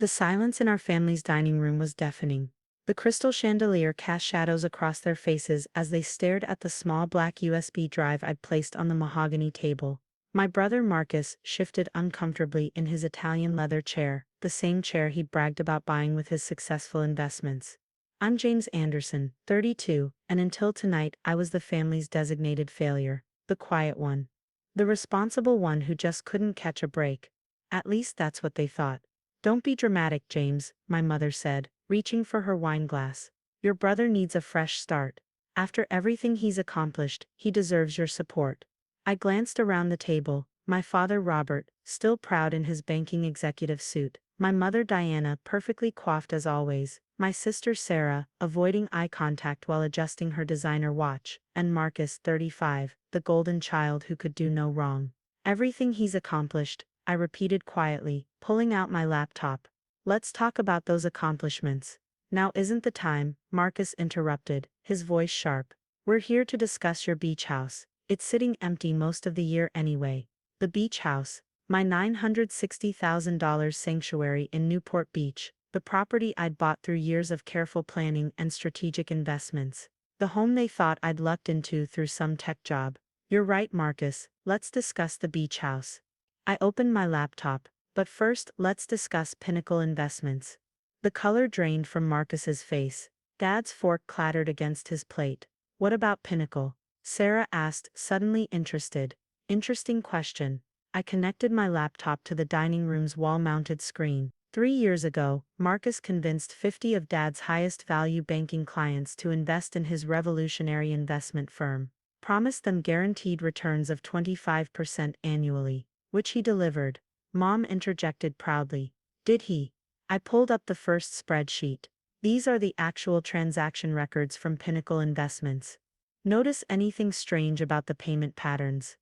The silence in our family's dining room was deafening. The crystal chandelier cast shadows across their faces as they stared at the small black USB drive I'd placed on the mahogany table. My brother Marcus shifted uncomfortably in his Italian leather chair, the same chair he'd bragged about buying with his successful investments. I'm James Anderson, 32, and until tonight I was the family's designated failure, the quiet one. The responsible one who just couldn't catch a break. At least that's what they thought. Don't be dramatic, James, my mother said, reaching for her wine glass. Your brother needs a fresh start. After everything he's accomplished, he deserves your support. I glanced around the table, my father Robert, still proud in his banking executive suit, my mother Diana perfectly coiffed as always, my sister Sarah, avoiding eye contact while adjusting her designer watch, and Marcus, 35, the golden child who could do no wrong. Everything he's accomplished, I repeated quietly, pulling out my laptop. Let's talk about those accomplishments. Now isn't the time, Marcus interrupted, his voice sharp. We're here to discuss your beach house. It's sitting empty most of the year anyway. The beach house, my $960,000 sanctuary in Newport Beach, the property I'd bought through years of careful planning and strategic investments. The home they thought I'd lucked into through some tech job. You're right, Marcus, let's discuss the beach house. I opened my laptop, but first let's discuss Pinnacle Investments. The color drained from Marcus's face. Dad's fork clattered against his plate. What about Pinnacle? Sarah asked, suddenly interested. Interesting question. I connected my laptop to the dining room's wall-mounted screen. 3 years ago, Marcus convinced 50 of Dad's highest-value banking clients to invest in his revolutionary investment firm. Promised them guaranteed returns of 25% annually, which he delivered. Mom interjected proudly. Did he? I pulled up the first spreadsheet. These are the actual transaction records from Pinnacle Investments. Notice anything strange about the payment patterns?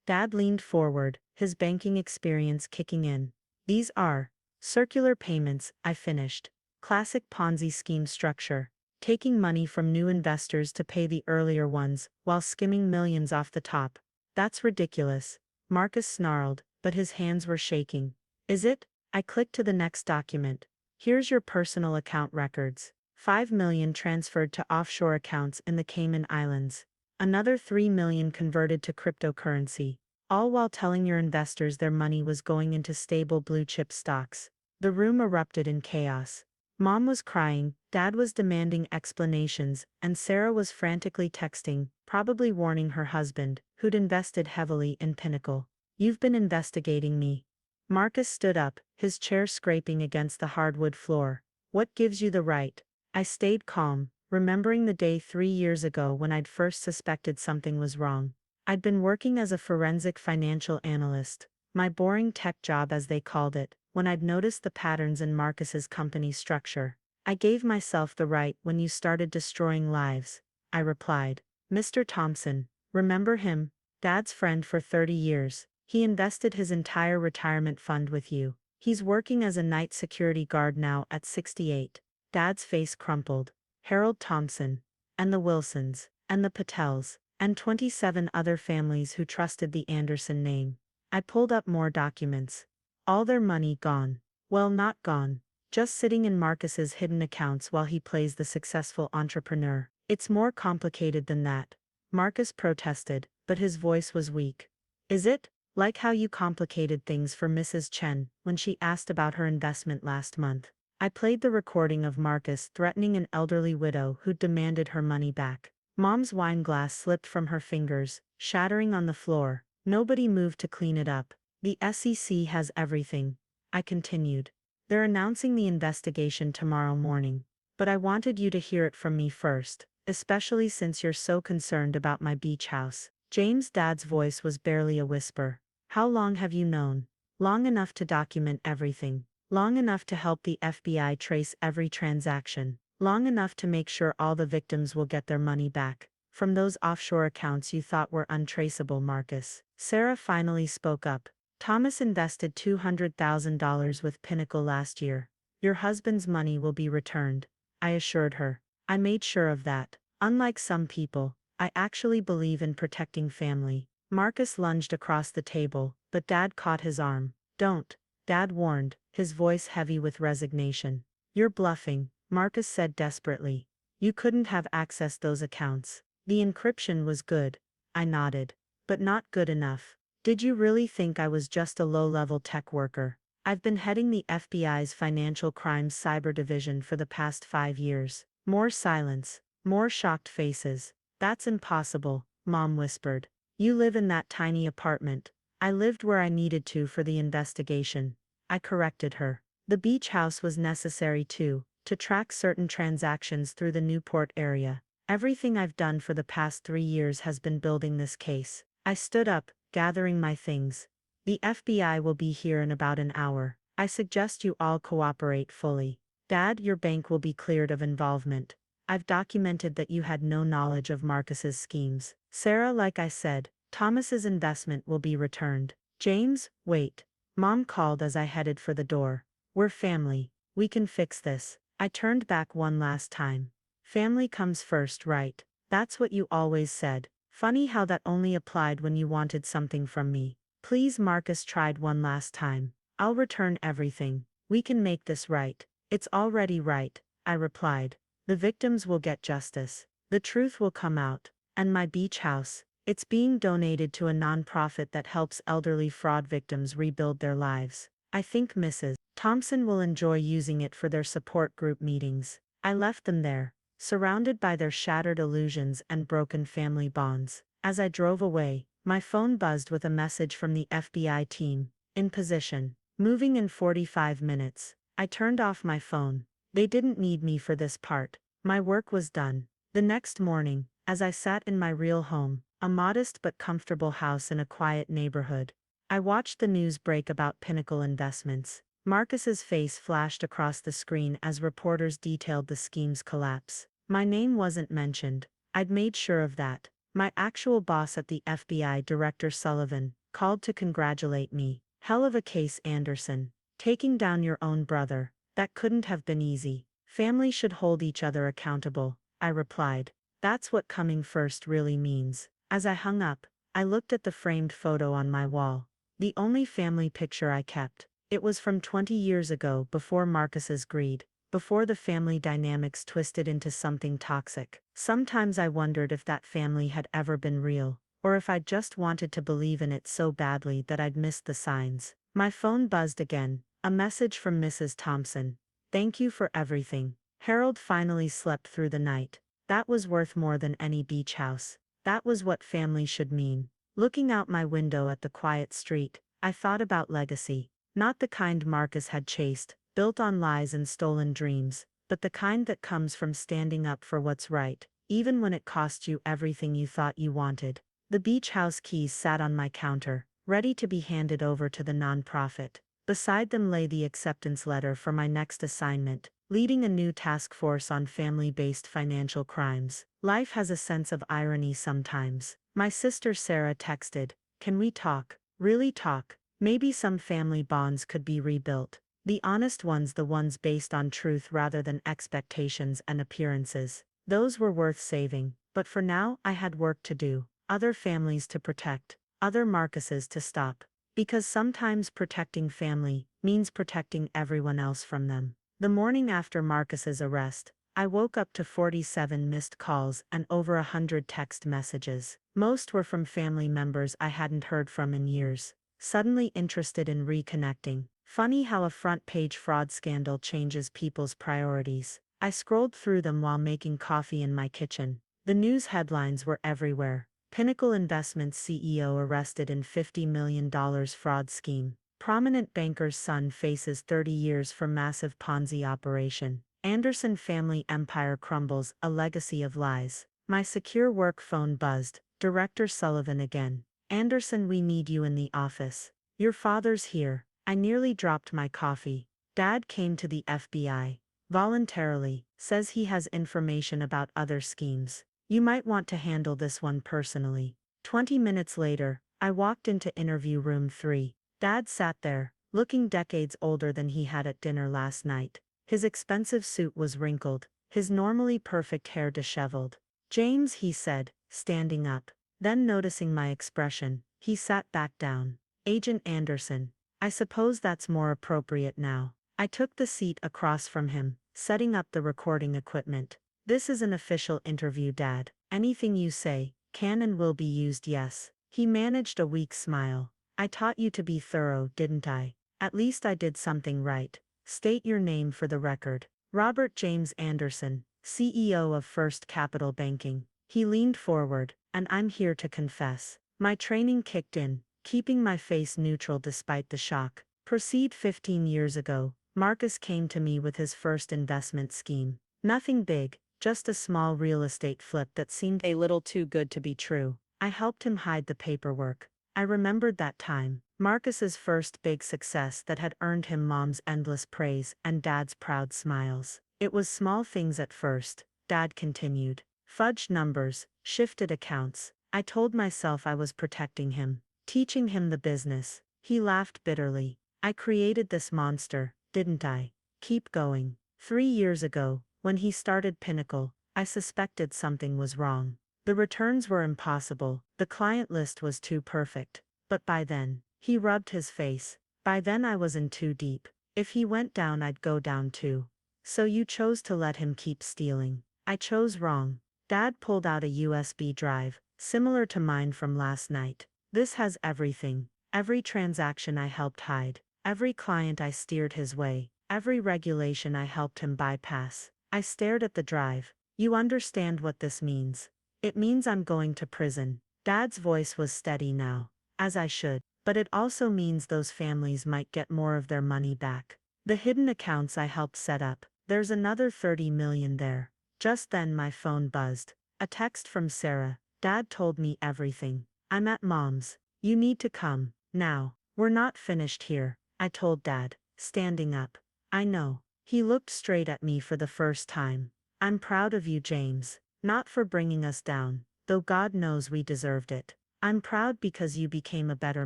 Dad leaned forward, his banking experience kicking in. These are circular payments, I finished. Classic Ponzi scheme structure. Taking money from new investors to pay the earlier ones, while skimming millions off the top. That's ridiculous. Marcus snarled, but his hands were shaking. Is it? I clicked to the next document. Here's your personal account records. 5 million transferred to offshore accounts in the Cayman Islands. Another 3 million converted to cryptocurrency. All while telling your investors their money was going into stable blue-chip stocks. The room erupted in chaos. Mom was crying, Dad was demanding explanations, and Sarah was frantically texting, probably warning her husband, who'd invested heavily in Pinnacle. You've been investigating me. Marcus stood up, his chair scraping against the hardwood floor. What gives you the right? I stayed calm, remembering the day 3 years ago when I'd first suspected something was wrong. I'd been working as a forensic financial analyst, my boring tech job as they called it, when I'd noticed the patterns in Marcus's company structure. I gave myself the right when you started destroying lives, I replied. Mr. Thompson, remember him? Dad's friend for 30 years. He invested his entire retirement fund with you. He's working as a night security guard now at 68. Dad's face crumpled. Harold Thompson. And the Wilsons. And the Patels. And 27 other families who trusted the Anderson name. I pulled up more documents. All their money gone. Well, not gone. Just sitting in Marcus's hidden accounts while he plays the successful entrepreneur. It's more complicated than that. Marcus protested, but his voice was weak. Is it? Like how you complicated things for Mrs. Chen when she asked about her investment last month. I played the recording of Marcus threatening an elderly widow who demanded her money back. Mom's wine glass slipped from her fingers, shattering on the floor. Nobody moved to clean it up. The SEC has everything, I continued. They're announcing the investigation tomorrow morning. But I wanted you to hear it from me first, especially since you're so concerned about my beach house. James' dad's voice was barely a whisper. How long have you known? Long enough to document everything. Long enough to help the FBI trace every transaction. Long enough to make sure all the victims will get their money back. From those offshore accounts you thought were untraceable, Marcus. Sarah finally spoke up. Thomas invested $200,000 with Pinnacle last year. Your husband's money will be returned, I assured her. I made sure of that. Unlike some people, I actually believe in protecting family. Marcus lunged across the table, but Dad caught his arm. Don't. Dad warned, his voice heavy with resignation. You're bluffing, Marcus said desperately. You couldn't have accessed those accounts. The encryption was good. I nodded. But not good enough. Did you really think I was just a low-level tech worker? I've been heading the FBI's Financial Crimes Cyber Division for the past 5 years. More silence. More shocked faces. That's impossible, Mom whispered. You live in that tiny apartment. I lived where I needed to for the investigation. I corrected her. The beach house was necessary too, to track certain transactions through the Newport area. Everything I've done for the past 3 years has been building this case. I stood up, gathering my things. The FBI will be here in about an hour. I suggest you all cooperate fully. Dad, your bank will be cleared of involvement. I've documented that you had no knowledge of Marcus's schemes. Sarah, like I said, Thomas's investment will be returned. James, wait. Mom called as I headed for the door. We're family. We can fix this. I turned back one last time. Family comes first, right? That's what you always said. Funny how that only applied when you wanted something from me. Please, Marcus tried one last time. I'll return everything. We can make this right. It's already right, I replied. The victims will get justice. The truth will come out. And my beach house, it's being donated to a nonprofit that helps elderly fraud victims rebuild their lives. I think Mrs. Thompson will enjoy using it for their support group meetings. I left them there, surrounded by their shattered illusions and broken family bonds. As I drove away, my phone buzzed with a message from the FBI team. In position. Moving in 45 minutes. I turned off my phone. They didn't need me for this part. My work was done. The next morning, as I sat in my real home, a modest but comfortable house in a quiet neighborhood, I watched the news break about Pinnacle Investments. Marcus's face flashed across the screen as reporters detailed the scheme's collapse. My name wasn't mentioned. I'd made sure of that. My actual boss at the FBI, Director Sullivan, called to congratulate me. Hell of a case, Anderson. Taking down your own brother. That couldn't have been easy. Family should hold each other accountable, I replied. That's what coming first really means. As I hung up, I looked at the framed photo on my wall. The only family picture I kept. It was from 20 years ago, before Marcus's greed, before the family dynamics twisted into something toxic. Sometimes I wondered if that family had ever been real, or if I'd just wanted to believe in it so badly that I'd missed the signs. My phone buzzed again, a message from Mrs. Thompson. Thank you for everything. Harold finally slept through the night. That was worth more than any beach house. That was what family should mean. Looking out my window at the quiet street, I thought about legacy. Not the kind Marcus had chased, built on lies and stolen dreams, but the kind that comes from standing up for what's right, even when it costs you everything you thought you wanted. The beach house keys sat on my counter, ready to be handed over to the nonprofit. Beside them lay the acceptance letter for my next assignment, leading a new task force on family-based financial crimes. Life has a sense of irony sometimes. My sister Sarah texted, "Can we talk? Really talk? Maybe some family bonds could be rebuilt. The honest ones, the ones based on truth rather than expectations and appearances. Those were worth saving, but for now I had work to do. Other families to protect. Other Marcuses to stop. Because sometimes protecting family means protecting everyone else from them." The morning after Marcus's arrest, I woke up to 47 missed calls and over 100 text messages. Most were from family members I hadn't heard from in years, suddenly interested in reconnecting. Funny how a front-page fraud scandal changes people's priorities. I scrolled through them while making coffee in my kitchen. The news headlines were everywhere. Pinnacle Investments CEO arrested in $50 million fraud scheme. Prominent banker's son faces 30 years for massive Ponzi operation. Anderson family empire crumbles, a legacy of lies. My secure work phone buzzed. Director Sullivan again. "Anderson, we need you in the office. Your father's here." I nearly dropped my coffee. Dad came to the FBI. Voluntarily. Says he has information about other schemes. You might want to handle this one personally. 20 minutes later, I walked into interview room 3. Dad sat there, looking decades older than he had at dinner last night. His expensive suit was wrinkled, his normally perfect hair disheveled. "James," he said, standing up. Then noticing my expression, he sat back down. "Agent Anderson." I suppose that's more appropriate now. I took the seat across from him, setting up the recording equipment. This is an official interview, Dad. Anything you say can and will be used, yes. He managed a weak smile. I taught you to be thorough, didn't I? At least I did something right. State your name for the record. Robert James Anderson, CEO of First Capital Banking. He leaned forward, and I'm here to confess. My training kicked in, keeping my face neutral despite the shock. Proceed. 15 years ago, Marcus came to me with his first investment scheme. Nothing big, just a small real estate flip that seemed a little too good to be true. I helped him hide the paperwork. I remembered that time, Marcus's first big success that had earned him Mom's endless praise and Dad's proud smiles. It was small things at first, Dad continued. Fudged numbers, shifted accounts. I told myself I was protecting him, teaching him the business. He laughed bitterly. I created this monster, didn't I? Keep going. 3 years ago, when he started Pinnacle, I suspected something was wrong. The returns were impossible, the client list was too perfect. But by then, he rubbed his face. By then I was in too deep. If he went down, I'd go down too. So you chose to let him keep stealing. I chose wrong. Dad pulled out a USB drive, similar to mine from last night. This has everything. Every transaction I helped hide. Every client I steered his way. Every regulation I helped him bypass. I stared at the drive. You understand what this means? It means I'm going to prison. Dad's voice was steady now. As I should. But it also means those families might get more of their money back. The hidden accounts I helped set up. There's another 30 million there. Just then my phone buzzed. A text from Sarah. Dad told me everything. I'm at Mom's. You need to come. Now. We're not finished here, I told Dad, standing up. I know. He looked straight at me for the first time. I'm proud of you, James. Not for bringing us down, though God knows we deserved it. I'm proud because you became a better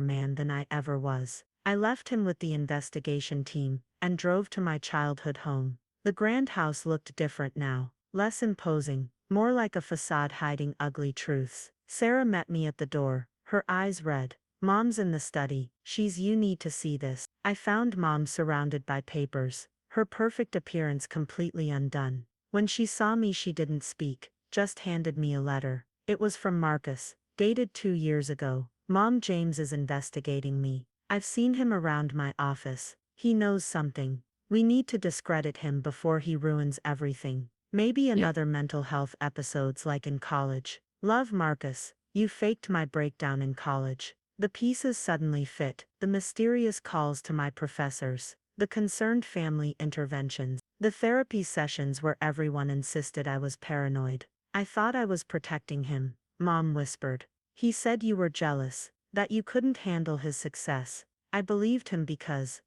man than I ever was. I left him with the investigation team and drove to my childhood home. The grand house looked different now, less imposing, more like a facade hiding ugly truths. Sarah met me at the door, her eyes red. Mom's in the study. You need to see this. I found Mom surrounded by papers, her perfect appearance completely undone. When she saw me, she didn't speak, just handed me a letter. It was from Marcus, dated 2 years ago. Mom, James is investigating me. I've seen him around my office. He knows something. We need to discredit him before he ruins everything. Maybe another mental health episodes like in college. Love, Marcus. You faked my breakdown in college. The pieces suddenly fit. The mysterious calls to my professors. The concerned family interventions. The therapy sessions where everyone insisted I was paranoid. I thought I was protecting him, Mom whispered. He said you were jealous, that you couldn't handle his success. I believed him because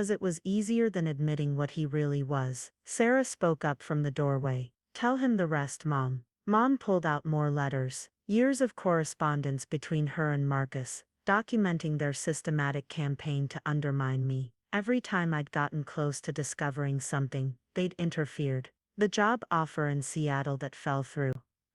it was easier than admitting what he really was. Sarah spoke up from the doorway. Tell him the rest, Mom. Mom pulled out more letters. Years of correspondence between her and Marcus, documenting their systematic campaign to undermine me. Every time I'd gotten close to discovering something, they'd interfered. The job offer in Seattle that fell through.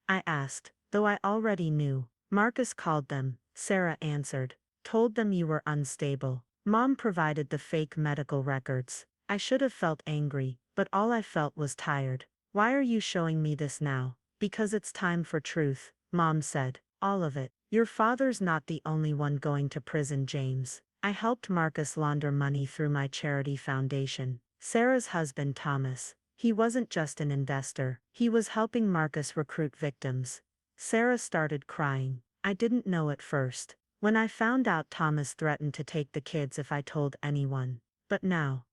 I asked, though I already knew. Marcus called them, Sarah answered. Told them you were unstable. Mom provided the fake medical records. I should have felt angry, but all I felt was tired. Why are you showing me this now? Because it's time for truth, Mom said. All of it. Your father's not the only one going to prison, James. I helped Marcus launder money through my charity foundation. Sarah's husband, Thomas. He wasn't just an investor. He was helping Marcus recruit victims. Sarah started crying. I didn't know at first. When I found out, Thomas threatened to take the kids if I told anyone. But now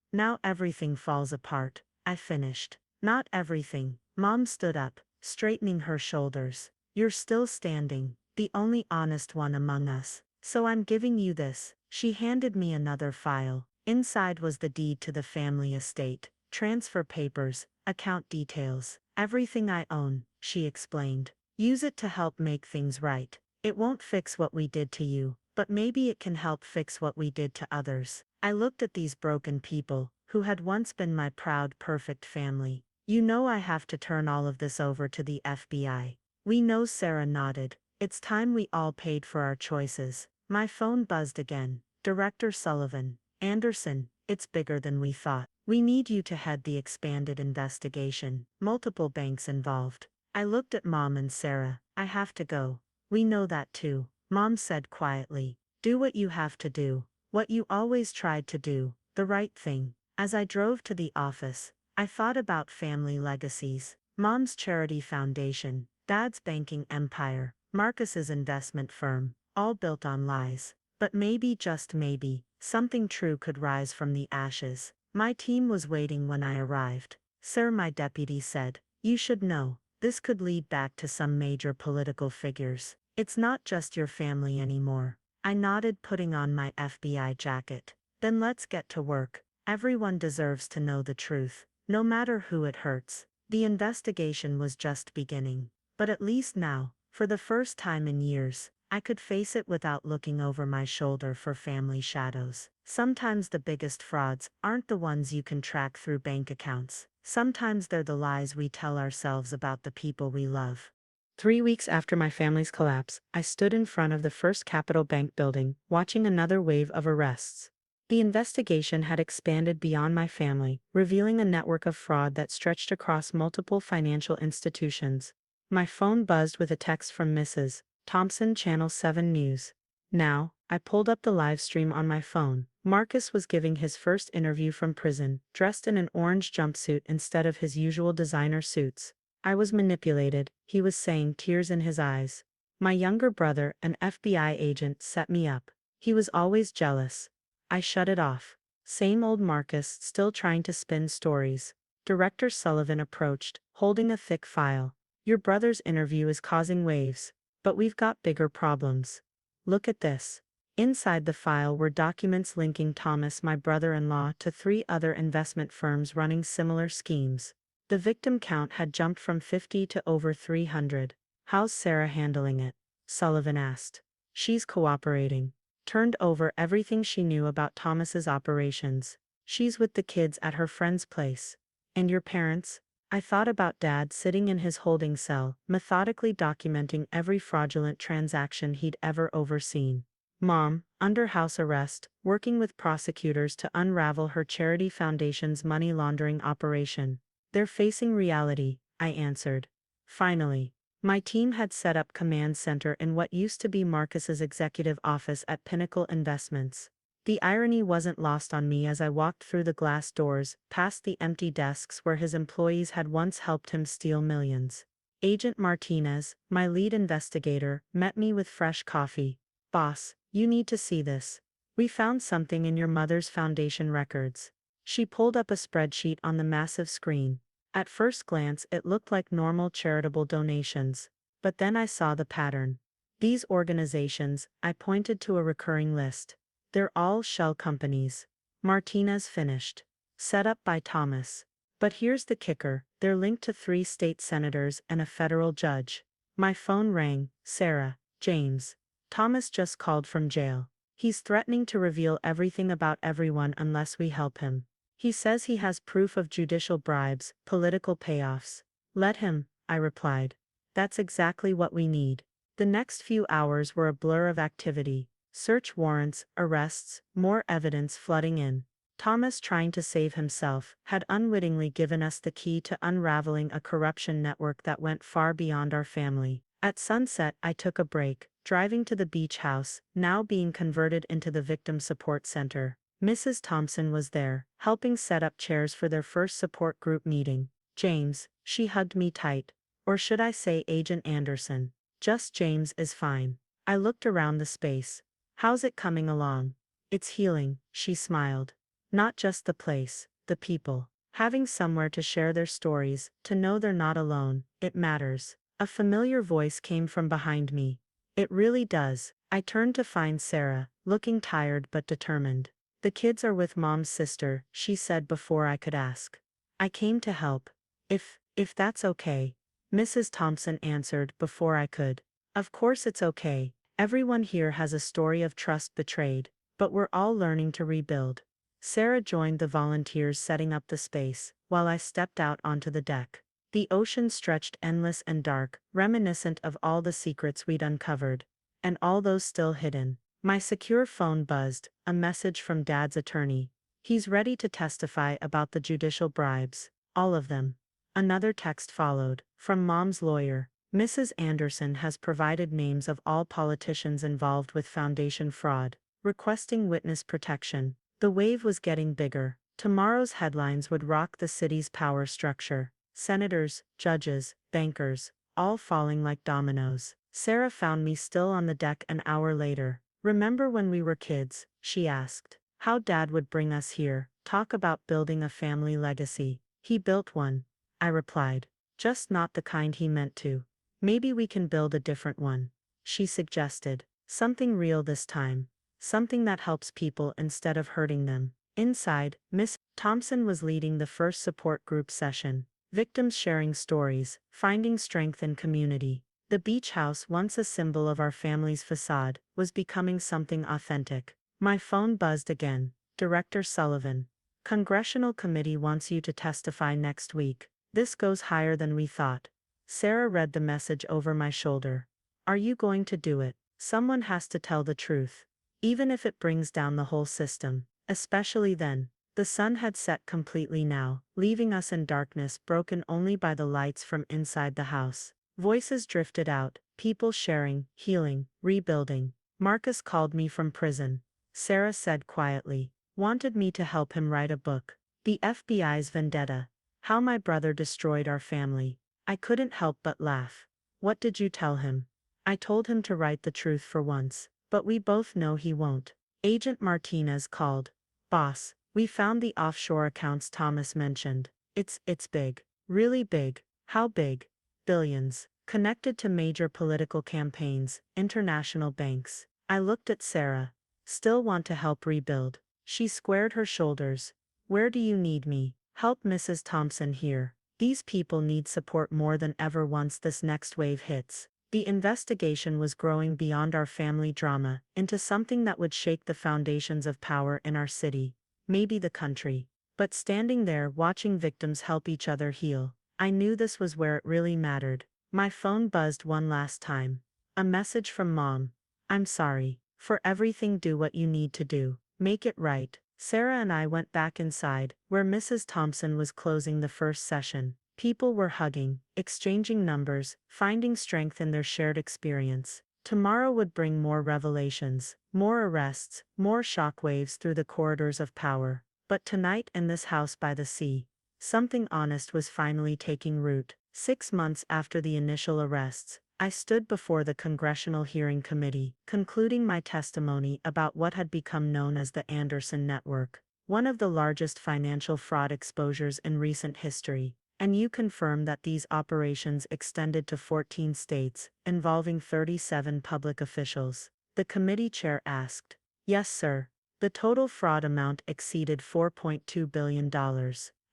everything falls apart. I finished. Not everything. Mom stood up, straightening her shoulders. You're still standing, the only honest one among us. So I'm giving you this. She handed me another file. Inside was the deed to the family estate, transfer papers, account details, everything I own, she explained. Use it to help make things right. It won't fix what we did to you, but maybe it can help fix what we did to others. I looked at these broken people, who had once been my proud, perfect family. You know I have to turn all of this over to the FBI. We know, Sarah nodded. It's time we all paid for our choices. My phone buzzed again. Director Sullivan. Anderson, it's bigger than we thought. We need you to head the expanded investigation. Multiple banks involved. I looked at Mom and Sarah. I have to go. We know that too, Mom said quietly. Do what you have to do. What you always tried to do. The right thing. As I drove to the office, I thought about family legacies. Mom's charity foundation, Dad's banking empire, Marcus's investment firm, all built on lies. But maybe, just maybe, something true could rise from the ashes. My team was waiting when I arrived. Sir, my deputy said, you should know, this could lead back to some major political figures. It's not just your family anymore. I nodded, putting on my FBI jacket. Then let's get to work. Everyone deserves to know the truth, no matter who it hurts. The investigation was just beginning. But at least now, for the first time in years, I could face it without looking over my shoulder for family shadows. Sometimes the biggest frauds aren't the ones you can track through bank accounts. Sometimes they're the lies we tell ourselves about the people we love. 3 weeks after my family's collapse, I stood in front of the First Capital Bank building, watching another wave of arrests. The investigation had expanded beyond my family, revealing a network of fraud that stretched across multiple financial institutions. My phone buzzed with a text from Mrs. Thompson, Channel 7 News. Now, I pulled up the live stream on my phone. Marcus was giving his first interview from prison, dressed in an orange jumpsuit instead of his usual designer suits. I was manipulated, he was saying, tears in his eyes. My younger brother, an FBI agent, set me up. He was always jealous. I shut it off. Same old Marcus, still trying to spin stories. Director Sullivan approached, holding a thick file. Your brother's interview is causing waves, but we've got bigger problems. Look at this. Inside the file were documents linking Thomas, my brother-in-law, to 3 other investment firms running similar schemes. The victim count had jumped from 50 to over 300. How's Sarah handling it? Sullivan asked. She's cooperating. Turned over everything she knew about Thomas's operations. She's with the kids at her friend's place. And your parents? I thought about Dad sitting in his holding cell, methodically documenting every fraudulent transaction he'd ever overseen. Mom, under house arrest, working with prosecutors to unravel her charity foundation's money laundering operation. They're facing reality, I answered. Finally. My team had set up command center in what used to be Marcus's executive office at Pinnacle Investments. The irony wasn't lost on me as I walked through the glass doors, past the empty desks where his employees had once helped him steal millions. Agent Martinez, my lead investigator, met me with fresh coffee. Boss, you need to see this. We found something in your mother's foundation records. She pulled up a spreadsheet on the massive screen. At first glance, it looked like normal charitable donations, but then I saw the pattern. These organizations, I pointed to a recurring list. They're all shell companies. Martinez finished. Set up by Thomas. But here's the kicker, they're linked to 3 state senators and a federal judge. My phone rang. Sarah, James. Thomas just called from jail. He's threatening to reveal everything about everyone unless we help him. He says he has proof of judicial bribes, political payoffs. Let him, I replied. That's exactly what we need. The next few hours were a blur of activity. Search warrants, arrests, more evidence flooding in. Thomas, trying to save himself, had unwittingly given us the key to unraveling a corruption network that went far beyond our family. At sunset, I took a break, driving to the beach house, now being converted into the victim support center. Mrs. Thompson was there, helping set up chairs for their first support group meeting. James, she hugged me tight. Or should I say Agent Anderson? Just James is fine. I looked around the space. How's it coming along? It's healing, she smiled. Not just the place, the people. Having somewhere to share their stories, to know they're not alone, it matters. A familiar voice came from behind me. It really does. I turned to find Sarah, looking tired but determined. The kids are with Mom's sister, she said before I could ask. I came to help. If that's okay. Mrs. Thompson answered before I could. Of course it's okay. Everyone here has a story of trust betrayed, but we're all learning to rebuild. Sarah joined the volunteers setting up the space, while I stepped out onto the deck. The ocean stretched endless and dark, reminiscent of all the secrets we'd uncovered. And all those still hidden. My secure phone buzzed, a message from Dad's attorney. He's ready to testify about the judicial bribes, all of them. Another text followed, from Mom's lawyer. Mrs. Anderson has provided names of all politicians involved with foundation fraud, requesting witness protection. The wave was getting bigger. Tomorrow's headlines would rock the city's power structure. Senators, judges, bankers, all falling like dominoes. Sarah found me still on the deck an hour later. "Remember when we were kids?" she asked. "How Dad would bring us here, talk about building a family legacy." "He built one," I replied. "Just not the kind he meant to." "Maybe we can build a different one," she suggested. "Something real this time. Something that helps people instead of hurting them." Inside, Miss Thompson was leading the first support group session. Victims sharing stories, finding strength in community. The beach house, once a symbol of our family's facade, was becoming something authentic. My phone buzzed again. "Director Sullivan. Congressional committee wants you to testify next week. This goes higher than we thought." Sarah read the message over my shoulder. "Are you going to do it? Someone has to tell the truth. Even if it brings down the whole system. Especially then." The sun had set completely now, leaving us in darkness broken only by the lights from inside the house. Voices drifted out, people sharing, healing, rebuilding. "Marcus called me from prison," Sarah said quietly. "Wanted me to help him write a book. The FBI's vendetta. How my brother destroyed our family." I couldn't help but laugh. "What did you tell him?" "I told him to write the truth for once. But we both know he won't." Agent Martinez called. "Boss, we found the offshore accounts Thomas mentioned. It's big. Really big." "How big?" "Billions. Connected to major political campaigns, international banks." I looked at Sarah. "Still want to help rebuild?" She squared her shoulders. "Where do you need me?" "Help Mrs. Thompson here. These people need support more than ever once this next wave hits." The investigation was growing beyond our family drama, into something that would shake the foundations of power in our city, maybe the country. But standing there watching victims help each other heal, I knew this was where it really mattered. My phone buzzed one last time. A message from Mom. "I'm sorry. For everything, do what you need to do. Make it right." Sarah and I went back inside, where Mrs. Thompson was closing the first session. People were hugging, exchanging numbers, finding strength in their shared experience. Tomorrow would bring more revelations, more arrests, more shockwaves through the corridors of power. But tonight in this house by the sea, something honest was finally taking root. 6 months after the initial arrests, I stood before the Congressional Hearing Committee, concluding my testimony about what had become known as the Anderson Network, one of the largest financial fraud exposures in recent history. "And you confirm that these operations extended to 14 states, involving 37 public officials?" the committee chair asked. "Yes, sir. The total fraud amount exceeded $4.2 billion.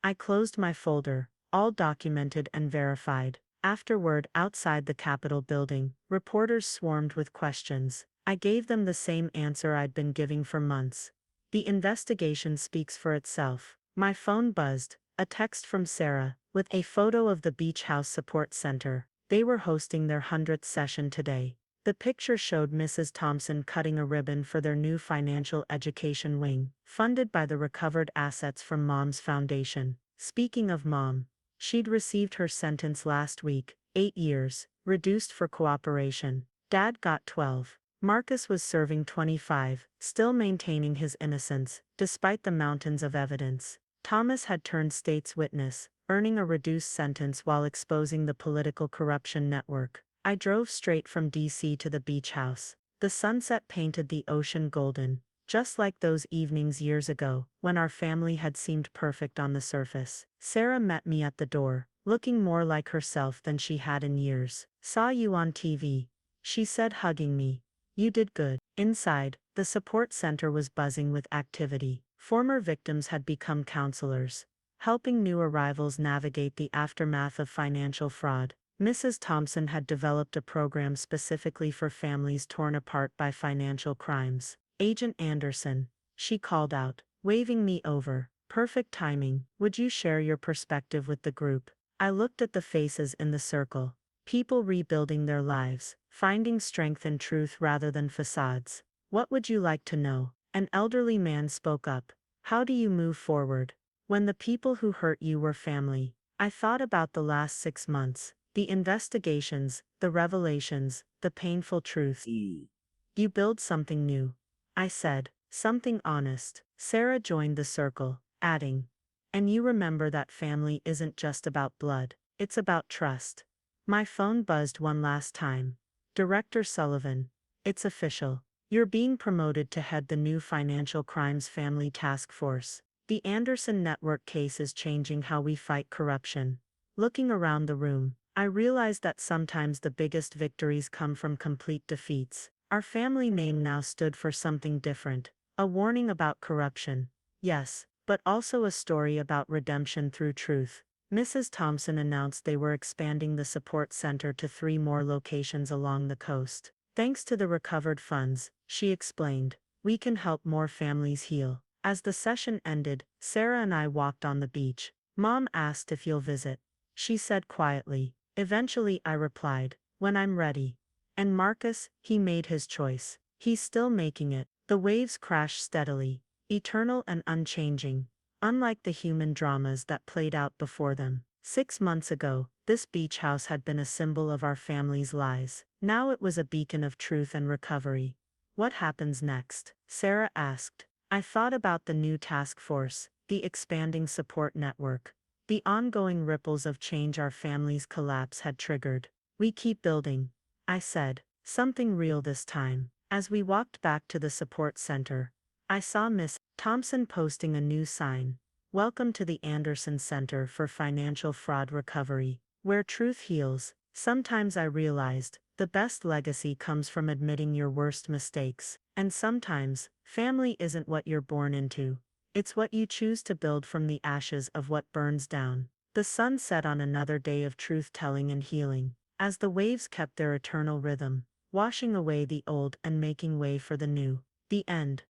I closed my folder, all documented and verified. Afterward, outside the Capitol building, reporters swarmed with questions. I gave them the same answer I'd been giving for months. The investigation speaks for itself. My phone buzzed, a text from Sarah, with a photo of the Beach House Support Center. They were hosting their 100th session today. The picture showed Mrs. Thompson cutting a ribbon for their new financial education wing, funded by the recovered assets from Mom's foundation. Speaking of Mom, she'd received her sentence last week, 8 years, reduced for cooperation. Dad got 12. Marcus was serving 25, still maintaining his innocence, despite the mountains of evidence. Thomas had turned state's witness, earning a reduced sentence while exposing the political corruption network. I drove straight from D.C. to the beach house. The sunset painted the ocean golden, just like those evenings years ago, when our family had seemed perfect on the surface. Sarah met me at the door, looking more like herself than she had in years. "Saw you on TV," she said, hugging me. "You did good." Inside, the support center was buzzing with activity. Former victims had become counselors, helping new arrivals navigate the aftermath of financial fraud. Mrs. Thompson had developed a program specifically for families torn apart by financial crimes. "Agent Anderson," she called out, waving me over. "Perfect timing. Would you share your perspective with the group?" I looked at the faces in the circle. People rebuilding their lives, finding strength in truth rather than facades. What would you like to know? An elderly man spoke up. How do you move forward? When the people who hurt you were family. I thought about the last 6 months, the investigations, the revelations, the painful truths. You build something new. I said, something honest. Sarah joined the circle, adding, and you remember that family isn't just about blood, it's about trust. My phone buzzed one last time. Director Sullivan, it's official. You're being promoted to head the new Financial Crimes Family Task Force. The Anderson Network case is changing how we fight corruption. Looking around the room, I realized that sometimes the biggest victories come from complete defeats. Our family name now stood for something different, a warning about corruption. Yes, but also a story about redemption through truth. Mrs. Thompson announced they were expanding the support center to 3 more locations along the coast. Thanks to the recovered funds, she explained, we can help more families heal. As the session ended, Sarah and I walked on the beach. Mom asked if you'll visit. She said quietly. Eventually I replied, when I'm ready. And Marcus, he made his choice. He's still making it. The waves crash steadily, eternal and unchanging, unlike the human dramas that played out before them. 6 months ago, this beach house had been a symbol of our family's lies. Now it was a beacon of truth and recovery. What happens next? Sarah asked. I thought about the new task force, the expanding support network, the ongoing ripples of change our family's collapse had triggered. We keep building, I said, something real this time. As we walked back to the support center, I saw Miss Thompson posting a new sign. Welcome to the Anderson Center for Financial Fraud Recovery, where truth heals. Sometimes I realized, the best legacy comes from admitting your worst mistakes. And sometimes, family isn't what you're born into. It's what you choose to build from the ashes of what burns down. The sun set on another day of truth-telling and healing, as the waves kept their eternal rhythm, washing away the old and making way for the new. The end.